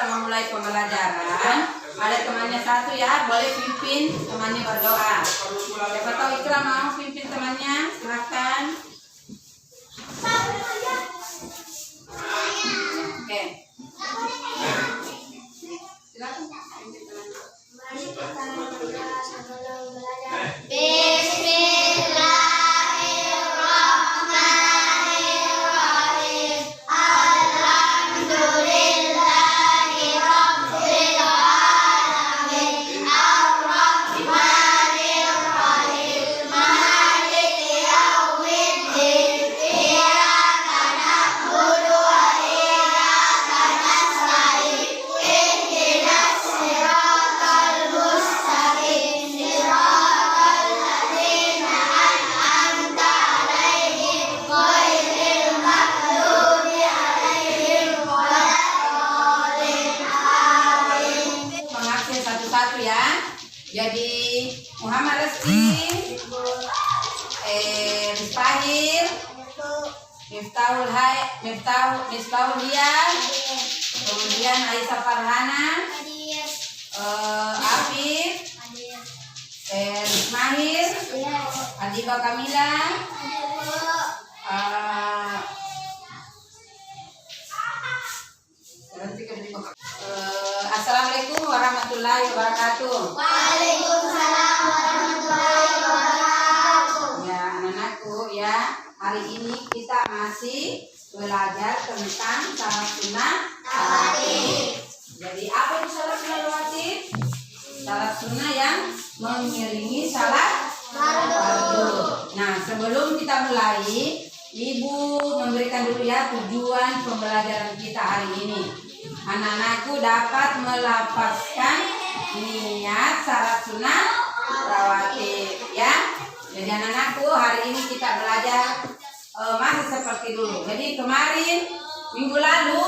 memulai pembelajaran, ada temannya satu ya, boleh pimpin temannya berdoa. Siapa tahu Ikra mau pimpin temannya, silakan. Oke. Silakan pimpin temannya. Mari kita berdoa sebelum belajar. Jadi Muhammad Rizki, Fahir, Miftahul Hian, kemudian Aisyah Farhana, Afif, Ismail, Adiba Kamila, Assalamualaikum warahmatullahi wabarakatuh. Waalaikumsalam warahmatullahi wabarakatuh. Ya, anak-anakku ya, hari ini kita masih belajar tentang salat sunnah rawatib. Jadi apa itu salat sunnah rawatib? Salat sunnah yang mengiringi salat fardu. Nah, sebelum kita mulai, Ibu memberikan dulu ya tujuan pembelajaran kita hari ini. Anak-anakku dapat melafazkan niat salat sunnah rawatib ya. Jadi anak-anakku hari ini kita belajar masih seperti dulu. Jadi kemarin minggu lalu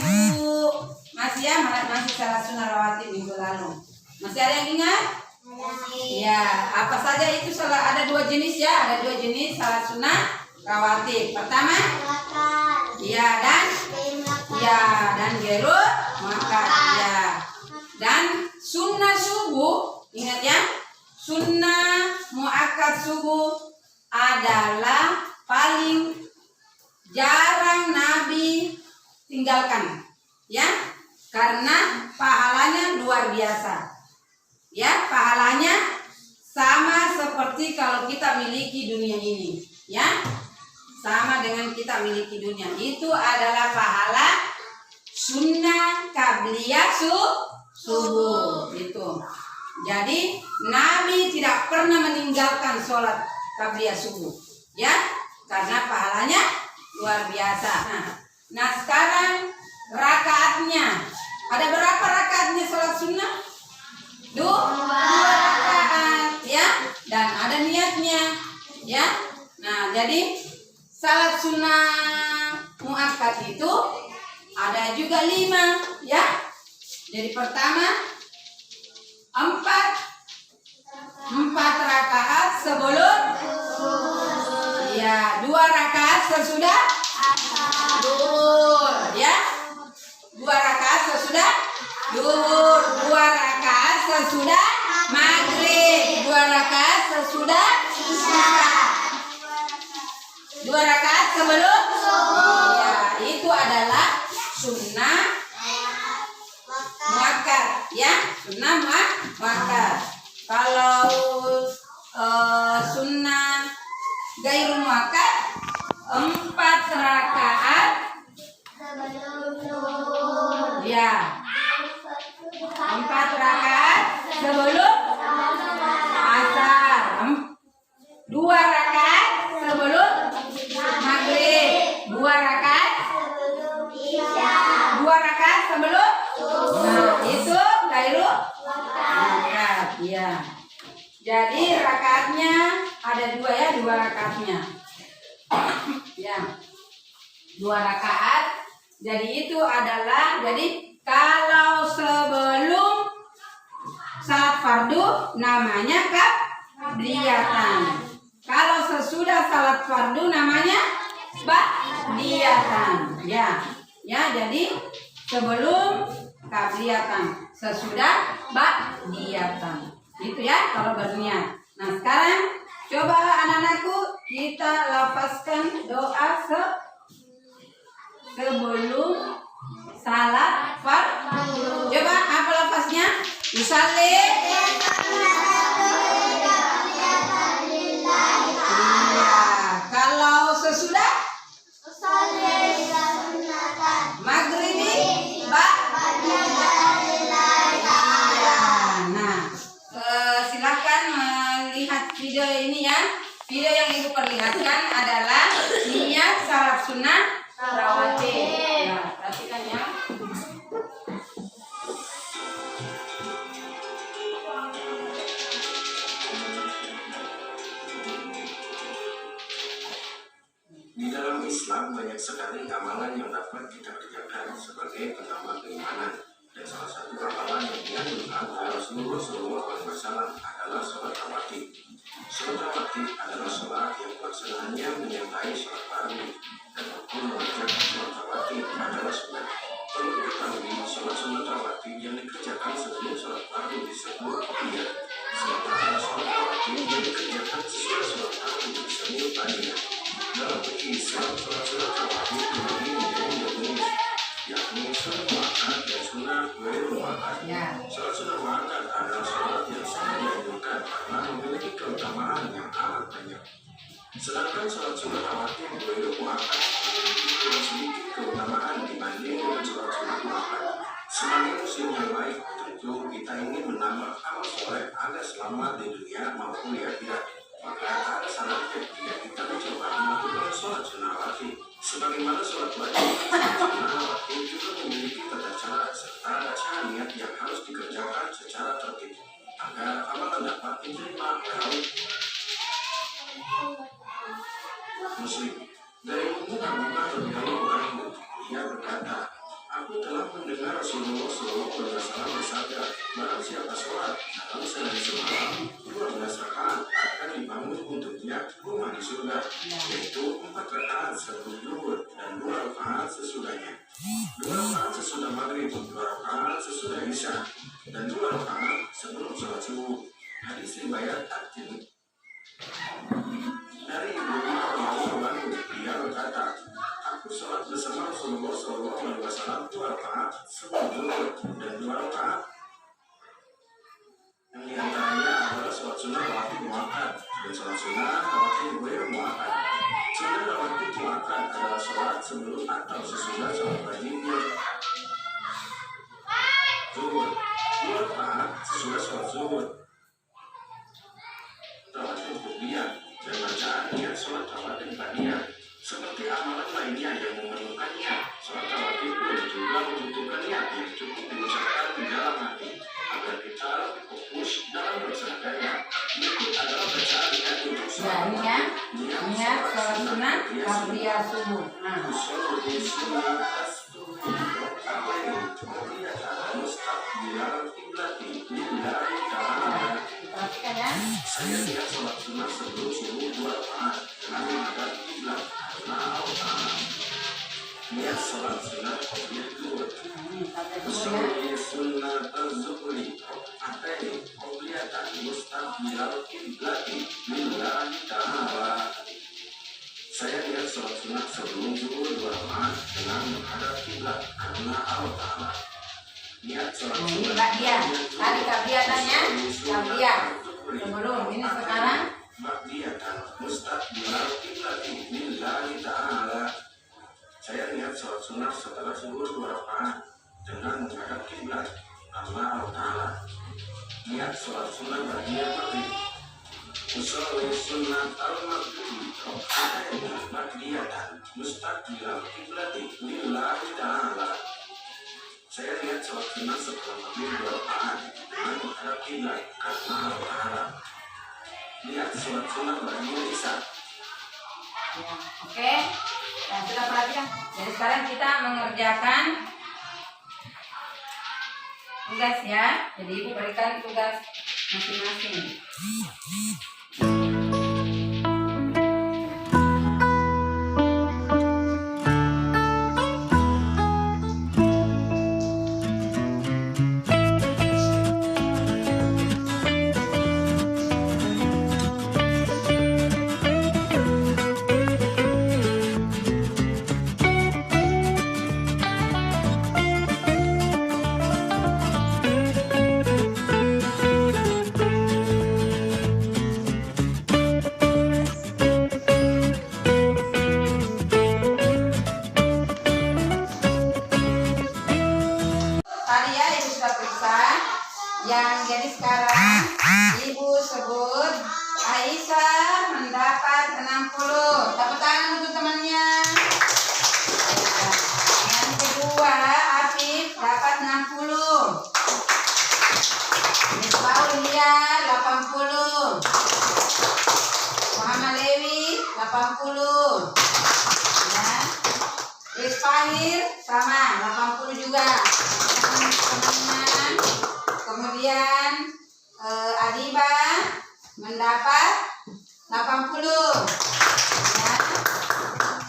Ibu masih salat sunnah rawatib minggu lalu. Masih ada yang ingat? Ya, apa saja itu salat, ada dua jenis ya, ada dua jenis salat sunnah rawatib. Pertama, dan gerul maka ya. Dan sunnah subuh, ingat ya, sunnah muakkad subuh adalah paling jarang Nabi tinggalkan ya, karena pahalanya luar biasa ya, pahalanya sama seperti kalau kita miliki dunia ini ya, sama dengan kita miliki dunia. Itu adalah pahala sunnah qabliyah subuh itu. Jadi Nabi tidak pernah meninggalkan sholat qabliyah subuh ya, karena pahalanya luar biasa. Nah sekarang rakaatnya, ada berapa rakaatnya sholat sunnah? Dua rakaat ya, dan ada niatnya ya. Nah jadi salat sunnah muakkad itu ada juga 5 ya. Jadi pertama 4 rakaat sebelum ya, 2 rakaat sesudah duhur ya, 2 rakaat sesudah duhur, 2 rakaat sesudah maghrib, 2 rakaat sesudah isya, 2 rakaat sebelum ya, itu adalah sunnah muakkad ya, sunnah muakkad. Kalau sunnah ghairul muakkad 4 rakaat ya, 4 rakaat sebelum asar, 2 rakaat sebelum maghrib, 2 rakaat, 2 rakaat sebelum. Nah, itu ghairul muakkad ya. Jadi rakaatnya ada 2 ya, 2 rakaatnya ya, 2 rakaat. Jadi itu adalah, jadi kalau sebelum salat fardu namanya qabliyatan. Kalau sesudah salat fardu namanya ba'diyatan ya. Ya, jadi sebelum kabliyatan. Sesudah ba'diyatan. Gitu ya kalau berniat. Nah sekarang coba anak-anakku kita lafazkan doa sebelum salat fardu. Coba apa lafaznya? Usalli. Iya. Kalau sesudah maghribi iya. Nah, silakan melihat video ini ya. Video yang ibu perlihatkan adalah niat salat sunnah rawatib. Nah, perhatikan ya. Di dalam Islam banyak sekali amalan yang dapat kita kerjakan sebagai penambah keimanan. Dan salah satu amalan yang dianjurkan oleh Rasulullah SAW adalah sholat rawatib. Sholat rawatib adalah sholat yang pelaksanaannya menyertai sholat fardu dan hukum mengerjakan sholat rawatib adalah sunat. Perlu diketahui, sholat sunat rawatib yang dikerjakan sebelum sholat fardu disebut qiyam. Sementara sholat rawatib yang dikerjakan sesudah sholat fardu disebut ba'diyah. Dalam fikih Islam, sholat sunat rawatib dibagi menjadi dua jenis, yakni sunat muakkad dan sunat ghairu muakkad. Sholat sunat muakkad adalah sholat yang sangat dianjurkan karena memiliki keutamaan yang amat banyak. Sedangkan sholat sunat rawatib ghairu muakkad memiliki kurang sedikit keutamaan dibanding dengan sholat sunat muakkad. Sebagai muslim yang baik, tentu kita ingin menambah amal soleh agar selamat di dunia maupun di akhirat. Maka ada sarannya jika kita mencoba melakukan sholat sunnah rawatib. Sebagaimana sholat wajib, sholat sunnah rawatib juga memiliki tata cara serta bacaan niat yang harus dikerjakan secara tertib agar amalan dapat diterima oleh Allah. Muslim dari umum Abu Bakar radhiyallahu anhu, ia berkata, aku telah mendengar Rasulullah SAW bersabda, barang siapa sholat dalam sehari semalam 12 rakaat akan dibangun untuknya rumah di surga, yaitu 4 rakaat sebelum zuhur dan 2 rakaat sesudahnya, 2 rakaat sesudah maghrib, 2 rakaat sesudah isya, dan 2 rakaat sebelum sholat subuh. Hadis riwayat At-Tirmidzi. Dari Ibu Umar radhiyallahu anhu, dia berkata, aku sholat bersama Rasulullah SAW 2 rakaat sebelum zuhur dan 2 rakaat yang diantaranya adalah sholat sunnah rawatib muakkad dan sholat sunnah rawatib ghairu muakkad. Sunnah rawatib muakkad adalah sholat sebelum atau sesudah sholat wajib zuhur, 2 rakaat sesudah sholat zuhur. Rawatib ba'diyah dan bacaan niat sholat rawatib ba'diyah. Seperti amalan lainnya yang memerlukannya, sholat rawatib pun juga membutuhkan niat yang cukup diucapkan di dalam hati agar kita fokus dalam melaksanakannya. Berikut adalah bacaan niat untuk sholat rawatib. Niat sholat sunnah qabliyah subuh. Nah, Usolli sunat as-subuh rakaataini qabliyatan mustaqbilal qiblati lillahi ta'ala. perhatikan ya. Saya niat sholat sunnah sebelum subuh 2 rakaat dengan menghadap kiblat karena Allah Ta'ala. Niat sholat sunnah qabliyah zuhur. Usolli sunat az-zuhri rakaataini qabliyatan mustaqbilal qiblati lillahi ta'ala. Saya niat sholat sunnah sebelum zuhur 2 rakaat dengan menghadap kiblat karena Allah Ta'ala. Niat sholat Ini sunnah ba'diyah. Tadi kabliyatannya kabliyah. Sebelum ini sekarang ba'diyatan mustaqbilal qiblati lillahi ta'ala. Saya niat sholat sunnah setelah zuhur 2 rakaat dengan menghadap kiblat karena Allah Ta'ala. Niat sholat sunnah ba'diyah maghrib. Usolli sunnat al-maghribi rakaataini ba'diyatan mustaqbilal qiblati lillahi ta'ala. Saya niat sholat sunnah setelah maghrib 2 rakaat dengan menghadap kiblat karena Allah Ta'ala. Niat sholat sunnah ba'diyah isya. ya, oke. Nah, sudah perhatikan. Jadi sekarang kita mengerjakan tugas ya. Jadi ibu berikan tugas masing-masing. Jadi sekarang ibu sebut Aisyah mendapat 60. Tepuk tangan untuk temannya. Yang kedua Afif dapat 60. Miss Paulia 80. Muhammad Lewi 80. Ya. Chris Fahir sama 80 juga. Teman-teman. Kemudian Adiba mendapat 80. Ya.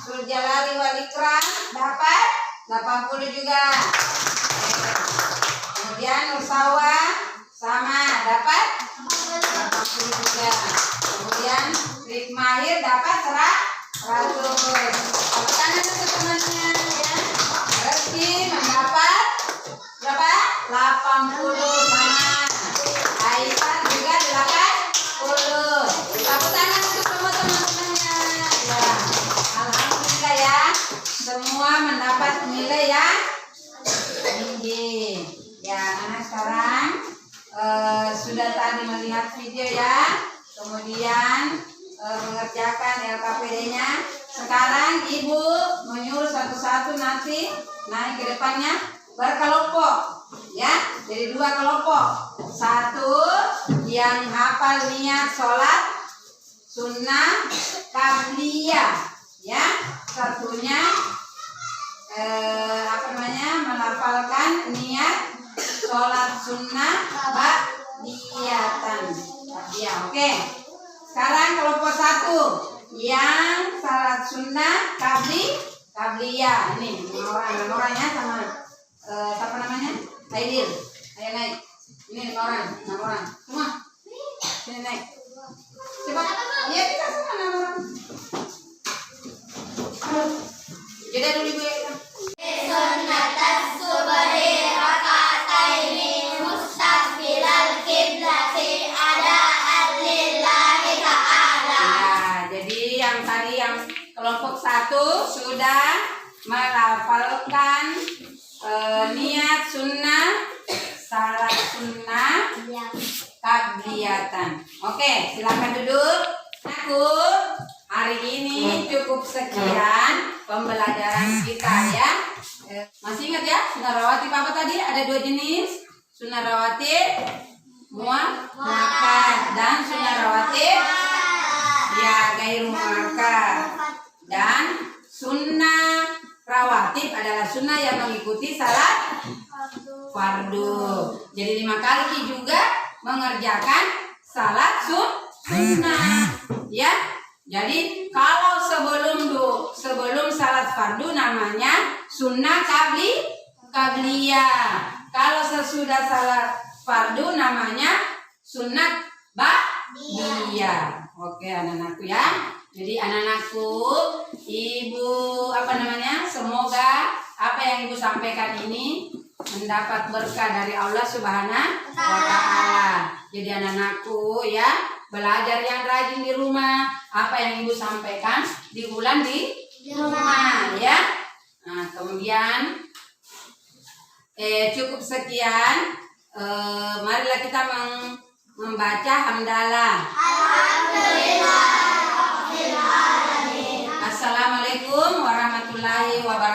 Surjalali Walikram dapat 80 juga. Kemudian Nursawa sama dapat 80 juga. Kemudian Rikmahir dapat 100. Tepuk tangan untuk temannya ya. Reski mendapat berapa? 80 sama. Aisyah juga 80. Tepuk tangan untuk semua teman-temannya. Ya. Alhamdulillah ya. Semua mendapat nilai ya. Tinggi. Ya, anak sekarang sudah tadi melihat video ya. Kemudian mengerjakan LKPD-nya. Sekarang ibu menyuruh satu-satu nanti naik ke depannya berkelompok ya. Jadi 2 kelompok. 1 yang hafal niat sholat sunnah qabliyah ya. Satunya menghafalkan niat sholat sunnah ba'diyatan. Ya, oke. Sekarang kelompok 1 yang salat sunnah qabliyah. Ini orang-orangnya sama siapa namanya? Aidil. Ayo naik. Ini 5 orang. Semua. Sini naik. Coba. Iya, kita semua 6 orang. Jadi dulu ibu ya. Sunnatas subhi rakataini mustaqbilal qiblati ada'an lillahi ta'ala. Nah, jadi yang tadi yang kelompok 1 sudah melafalkan niat sunnah salat sunnah qabliyatan. Oke, silakan duduk. Aku hari ini cukup sekian pembelajaran kita ya. Masih ingat ya, sunnah rawatib apa tadi? Ada 2 jenis, sunnah rawatib muakkad dan sunnah rawatib ya gairu muakkad. Dan sunnah rawatib adalah sunnah yang mengikuti salat fardu. Jadi 5 kali juga mengerjakan salat sunnah ya. Jadi kalau sebelum salat fardu namanya sunnah qabliyah. Kalau sesudah salat fardu namanya sunnah ba'diyah. Oke anak-anakku ya. Jadi anak-anakku, ibu semoga apa yang ibu sampaikan ini mendapat berkah dari Allah Subhanahu wa Ta'ala. Jadi anak-anakku ya, belajar yang rajin di rumah. Apa yang ibu sampaikan diulang di rumah ya. Nah, kemudian cukup sekian. Marilah kita membaca hamdalah. Alhamdulillah. Assalamualaikum warahmatullahi wabarakatuh.